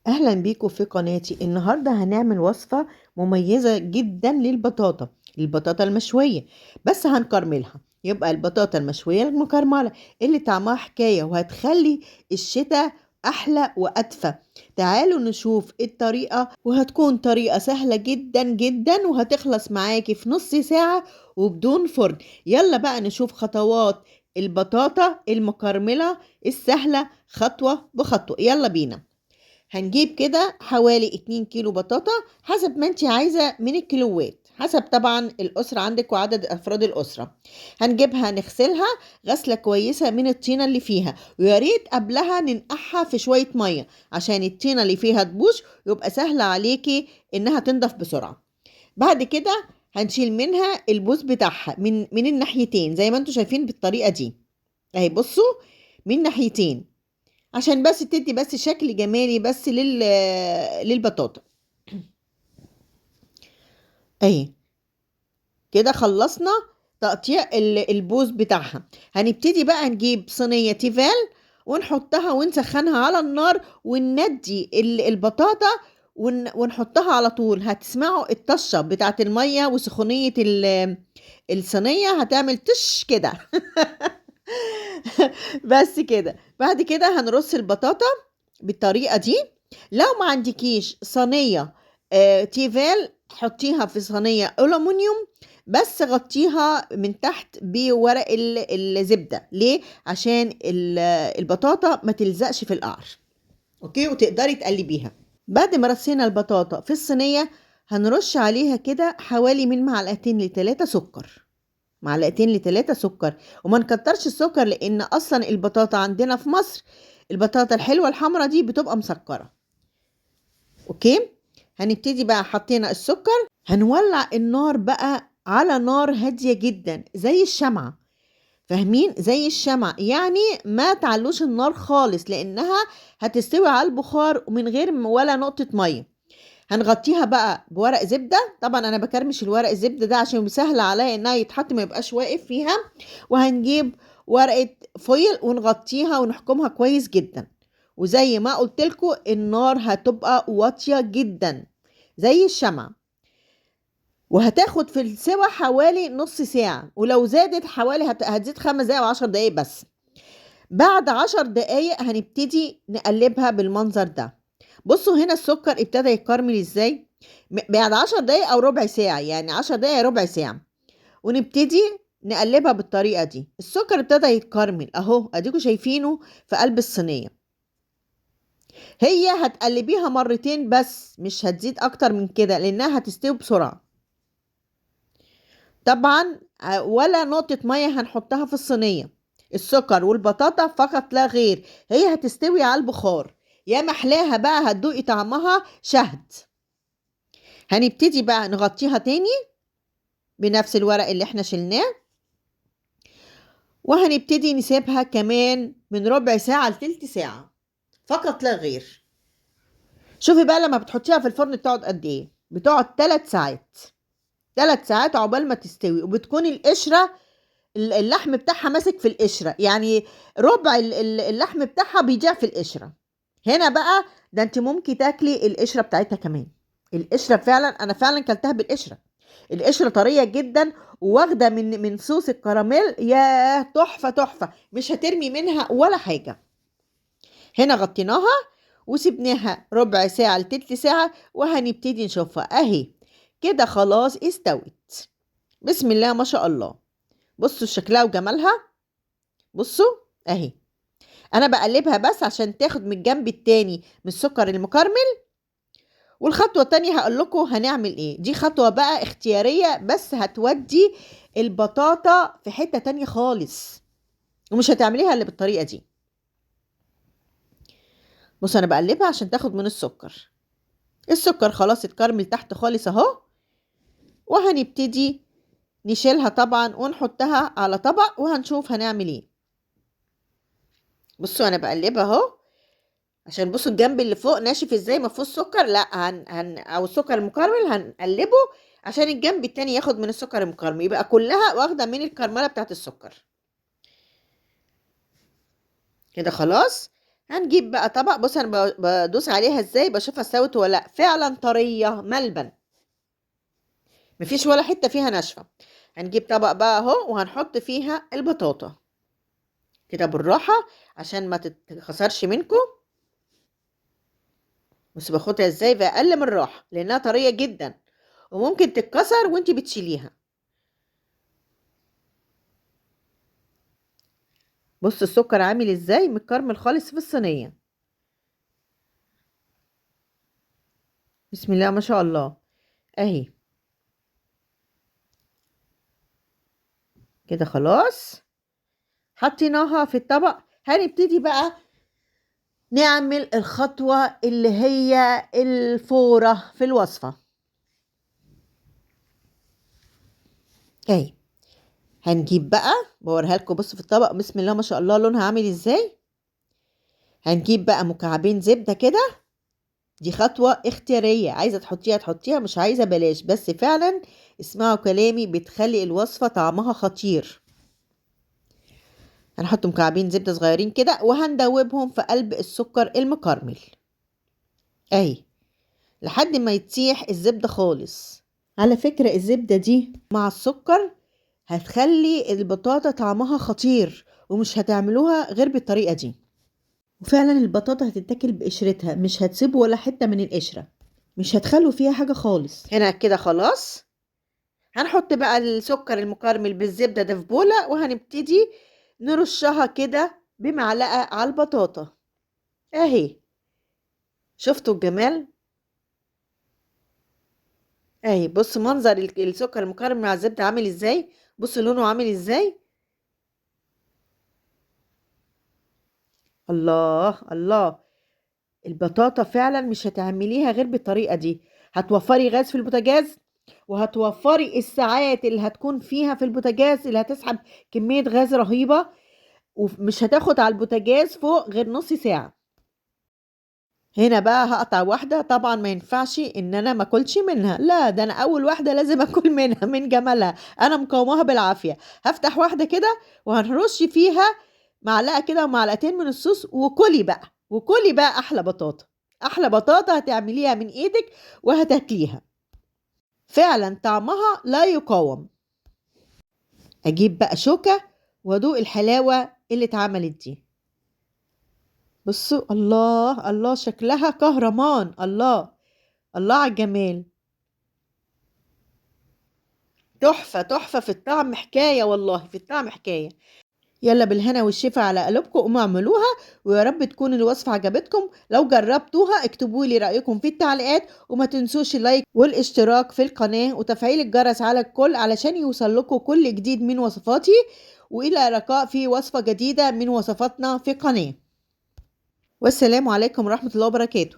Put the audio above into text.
أهلا بيكم في قناتي. النهاردة هنعمل وصفة مميزة جدا البطاطا المشوية، بس هنكرملها. يبقى البطاطا المشوية المكرملة اللي طعمها حكاية وهتخلي الشتاء أحلى وأدفى. تعالوا نشوف الطريقة، وهتكون طريقة سهلة جدا جدا وهتخلص معاكي في نص ساعة وبدون فرن. يلا بقى نشوف خطوات البطاطا المكرملة السهلة خطوة بخطوة. يلا بينا. هنجيب كده حوالي 2 كيلو بطاطا، حسب ما انت عايزة من الكيلوات، حسب طبعا الأسرة عندك وعدد أفراد الأسرة. هنجيبها نغسلها غسلة كويسة من الطينة اللي فيها، ويا ريت قبلها ننقعها في شوية مية عشان الطينة اللي فيها تبوظ، يبقى سهلة عليكي إنها تنضف بسرعة. بعد كده هنشيل منها البوز بتاعها من الناحيتين زي ما انتوا شايفين بالطريقة دي. اهي بصوا، من ناحيتين عشان بس تدي بس شكل جمالي بس للبطاطا. اهي كده خلصنا تقطيع البوز بتاعها. هنبتدي بقى نجيب صينية تيفال ونحطها ونسخنها على النار ونندي البطاطا ونحطها على طول. هتسمعوا الطشة بتاعت المية وسخونية الصينية، هتعمل تش كده. بس كده. بعد كده هنرص البطاطا بالطريقة دي. لو ما عندكيش صينية تيفال، حطيها في صينية ألومنيوم، بس غطيها من تحت بورق الزبدة. ليه؟ عشان البطاطا ما تلزقش في القعر. اوكي، وتقدري تقلبيها. بعد ما رصينا البطاطا في الصينية، هنرش عليها كده حوالي من معلقتين لتلاتة سكر. معلقتين لتلاتة سكر، وما نكترش السكر لان اصلا البطاطا عندنا في مصر، البطاطا الحلوة الحمرا دي بتبقى مسكرة. اوكي، هنبتدي بقى. حطينا السكر، هنولع النار بقى على نار هادية جدا زي الشمعة. فاهمين؟ زي الشمع، يعني ما تعلوش النار خالص لانها هتستوي على البخار ومن غير ولا نقطة مية. هنغطيها بقى بورق زبدة. طبعا انا بكرمش الورق الزبدة ده عشان سهل عليا انها يتحط ما يبقاش واقف فيها. وهنجيب ورقة فويل ونغطيها ونحكمها كويس جدا. وزي ما قلت لكم النار هتبقى واطية جدا زي الشمع، وهتاخد في السوا حوالي نص ساعة، ولو زادت حوالي هتزيد 5 دقايق و10 دقايق بس. بعد 10 دقايق هنبتدي نقلبها بالمنظر ده. بصوا هنا السكر ابتدى يكرمل ازاي. بعد 10 دقايق او ربع ساعة، يعني 10 دقايق ربع ساعة، ونبتدي نقلبها بالطريقة دي. السكر ابتدى يتكرمل اهو، اديكوا شايفينه في قلب الصينية. هي هتقلبيها مرتين بس، مش هتزيد اكتر من كده لانها هتستوي بسرعة. طبعا ولا نقطة مية هنحطها في الصينية. السكر والبطاطا فقط لا غير، هي هتستوي على البخار. يا محلاها بقى، هتدوقي طعمها شهد. هنبتدي بقى نغطيها تاني بنفس الورق اللي احنا شلناه، وهنبتدي نسيبها كمان من ربع ساعة لتلت ساعة فقط لا غير. شوفي بقى لما بتحطيها في الفرن بتقعد قد ايه. بتقعد 3 ساعات. 3 ساعات عقبال ما تستوي، وبتكون القشرة اللحم بتاعها ماسك في القشرة، يعني ربع اللحم بتاعها بيضيع في القشرة. هنا بقى ده انت ممكن تاكلي القشرة بتاعتها كمان. القشرة فعلا انا فعلا كلتها بالقشرة. القشرة طرية جدا وواخدة من صوص الكراميل. يا تحفة تحفة، مش هترمي منها ولا حاجة. هنا غطيناها وسبناها ربع ساعة لتلت ساعة، وهنبتدي نشوفها اهي كده خلاص استوت. بسم الله ما شاء الله. بصوا شكلها وجمالها. بصوا اهي. انا بقلبها بس عشان تاخد من الجنب التاني من السكر المكرمل. والخطوة التانية هقول لكم هنعمل ايه. دي خطوة بقى اختيارية بس هتودي البطاطا في حتة تانية خالص، ومش هتعمليها الا بالطريقة دي. بص انا بقلبها عشان تاخد من السكر. السكر خلاص اتكرمل تحت خالص اهو. وهنبتدي نشيلها طبعا ونحطها على طبق وهنشوف هنعمل ايه. بصوا انا بقلبها اهو عشان بصوا الجنب اللي فوق ناشف ازاي ما فيهوش سكر. لا او السكر المكرمل هنقلبه عشان الجنب التاني ياخد من السكر المكرمل، يبقى كلها واخده من الكرمله بتاعت السكر. كده خلاص. هنجيب بقى طبق. بص انا بدوس عليها ازاي بشوفها استوت ولا لا. فعلا طريه ملبن، مفيش ولا حته فيها ناشفه. هنجيب طبق بقى اهو وهنحط فيها البطاطا كده بالراحه عشان ما تتخسرش منكم. بس باخدها ازاي بأقل من راحه لانها طريه جدا وممكن تتكسر وانتي بتشيليها. بص السكر عامل ازاي متكرمل خالص في الصينيه. بسم الله ما شاء الله. اهي كده خلاص حطيناها في الطبق. هنبتدي بقى نعمل الخطوة اللي هي الفورة في الوصفة. اهي هنجيب بقى بوريها لكم. بصوا في الطبق بسم الله ما شاء الله لونها عامل ازاي. هنجيب بقى مكعبين زبدة كده. دي خطوة اختيارية، عايزة تحطيها تحطيها، مش عايزة بلاش. بس فعلا اسمعوا كلامي بتخلي الوصفة طعمها خطير. هنحط مكعبين زبدة صغيرين كده وهندوبهم في قلب السكر المكرمل اهي لحد ما يتسيح الزبدة خالص. على فكرة الزبدة دي مع السكر هتخلي البطاطا طعمها خطير ومش هتعملوها غير بالطريقة دي. وفعلا البطاطا هتتاكل بقشرتها، مش هتسيبوا ولا حتة من القشرة، مش هتخلوا فيها حاجة خالص. هنا كده خلاص هنحط بقى السكر المكرمل بالزبدة ده في بولة وهنبتدي نرشها كده بمعلقة على البطاطا اهي. شفتوا الجمال؟ اهي بص منظر السكر المكرمل مع الزبدة عامل ازاي. بص لونه عامل ازاي. الله الله. البطاطا فعلا مش هتعمليها غير بالطريقة دي. هتوفري غاز في البوتاجاز وهتوفري الساعات اللي هتكون فيها في البوتاجاز اللي هتسحب كمية غاز رهيبة. ومش هتاخد على البوتاجاز فوق غير نص ساعة. هنا بقى هقطع واحدة. طبعا ما ينفعش ان انا ما اكلش منها، لا ده انا اول واحدة لازم اكل منها من جمالها. انا مقاوماها بالعافية. هفتح واحدة كده وهنرش فيها معلقة كده ومعلقتين من الصوص وكلي بقى. وكلي بقى احلى بطاطا. احلى بطاطا هتعمليها من ايدك وهتاكليها. فعلا طعمها لا يقاوم. اجيب بقى شوكة وادوق الحلاوة اللي اتعملت دي. بصوا الله الله شكلها كهرمان. الله الله على الجمال. تحفة تحفة في الطعم حكاية، والله في الطعم حكاية. يلا بالهنا والشفا على قلوبكم قوموا اعملوها. ويا رب تكون الوصفة عجبتكم. لو جربتوها اكتبوا لي رأيكم في التعليقات وما تنسوش اللايك والاشتراك في القناة وتفعيل الجرس على الكل علشان يوصل لكم كل جديد من وصفاتي. وإلى اللقاء في وصفة جديدة من وصفاتنا في القناة. والسلام عليكم ورحمة الله وبركاته.